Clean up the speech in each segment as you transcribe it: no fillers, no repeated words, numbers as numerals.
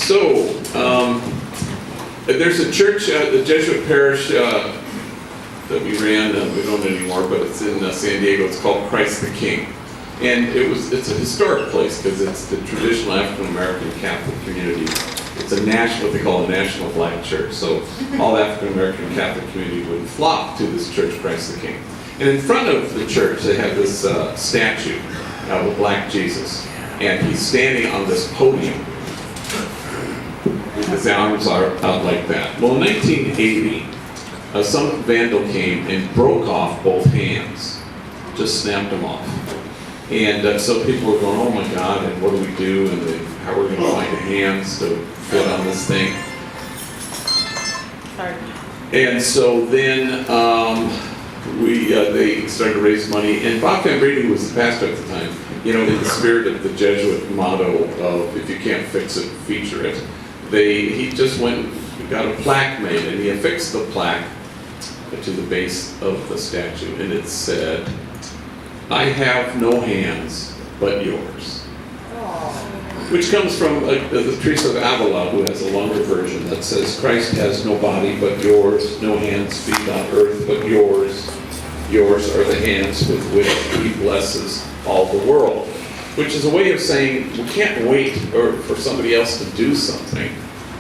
So, there's a church, the Jesuit parish that we ran, we don't anymore, but it's in San Diego. It's called Christ the King. And it's a historic place because it's the traditional African-American Catholic community. It's a national, what they call a national black church. So all African-American Catholic community would flock to this church, Christ the King. And in front of the church, they have this statue of a black Jesus. And he's standing on this podium. His arms are out like that. Well, in 1980, some vandal came and broke off both hands. Just snapped them off. And so people were going, oh my God, and what do we do? And then how are we going to find hands to fit on this thing? Sorry. And so then they started to raise money. And Bob Van Brady was the pastor at the time. You know, in the spirit of the Jesuit motto of if you can't fix it, feature it. He just went and got a plaque made, and he affixed the plaque to the base of the statue. And it said, I have no hands but yours. Which comes from the Teresa of Avila, who has a longer version that says, Christ has no body but yours, no hands, feet on earth but yours. Yours are the hands with which he blesses all the world. Which is a way of saying we can't wait for somebody else to do something.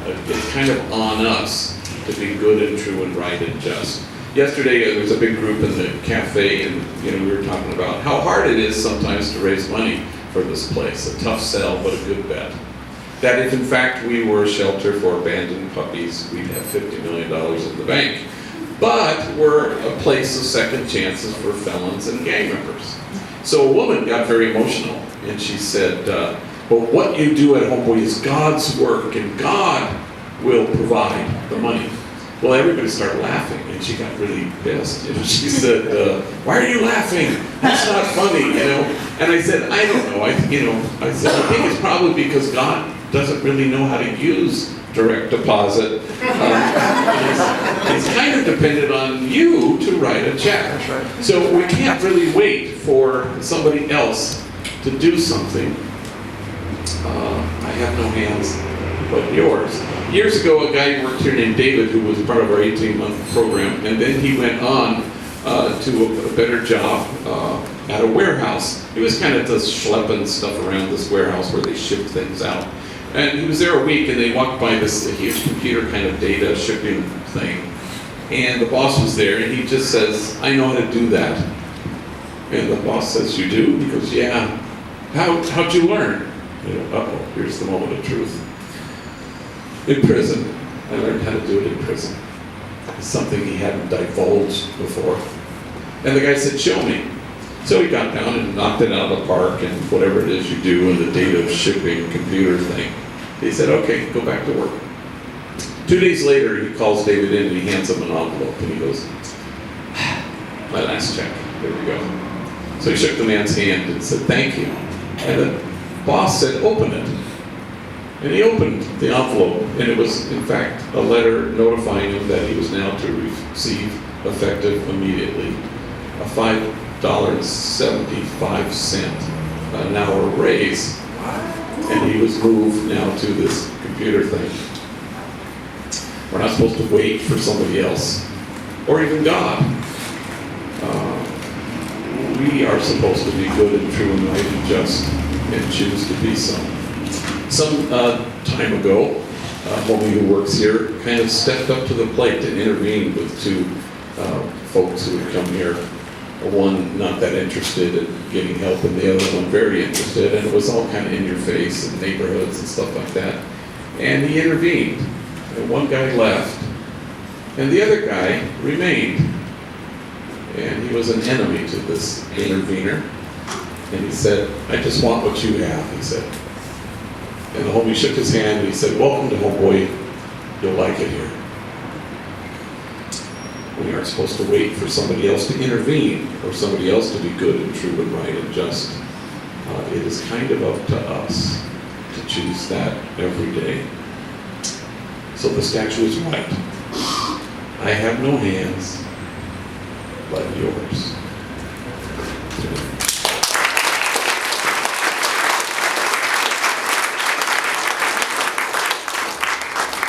It's kind of on us to be good and true and right and just. Yesterday there was a big group in the cafe, and we were talking about how hard it is sometimes to raise money for this place. A tough sell, but a good bet. That if in fact we were a shelter for abandoned puppies, we'd have $50 million in the bank. But we're a place of second chances for felons and gang members. So a woman got very emotional, and she said, well, what you do at Homeboy is God's work, and God will provide the money. Well, everybody started laughing, and she got really pissed. She said, why are you laughing? That's not funny, And I said, I don't know. I said, I think it's probably because God doesn't really know how to use direct deposit. It's kind of dependent on you to write a check. That's right. So we can't really wait for somebody else to do something. I have no hands but yours. Years ago, a guy worked here named David, who was part of our 18-month program, and then he went on to a better job at a warehouse. He was kind of just schlepping stuff around this warehouse where they shipped things out. And he was there a week, and they walked by this huge computer kind of data shipping thing. And the boss was there, and he just says, I know how to do that. And the boss says, you do? He goes, yeah. How'd you learn? Uh-oh, here's the moment of truth. In prison. I learned how to do it in prison. It's something he hadn't divulged before. And the guy said, show me. So he got down and knocked it out of the park and whatever it is you do in the data shipping computer thing. He said, okay, go back to work. 2 days later, he calls David in and he hands him an envelope and he goes, my last check, there we go. So he shook the man's hand and said, thank you. And the boss said, open it. And he opened the envelope, and it was, in fact, a letter notifying him that he was now to receive, effective immediately, a $5.75 an hour raise. And he was moved now to this computer thing. We're not supposed to wait for somebody else, or even God. We are supposed to be good and true and right and just, and choose to be so. Some time ago, a woman who works here kind of stepped up to the plate and intervened with two folks who had come here. One not that interested in getting help, and the other one very interested, and it was all kind of in your face in neighborhoods and stuff like that. And he intervened. And one guy left, and the other guy remained. And he was an enemy to this intervener. And he said, I just want what you have, he said. And the homie shook his hand and he said, welcome to Homeboy, you'll like it here. We aren't supposed to wait for somebody else to intervene or somebody else to be good and true and right and just. It is kind of up to us to choose that every day. So the statue is right. I have no hands but yours.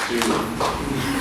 June.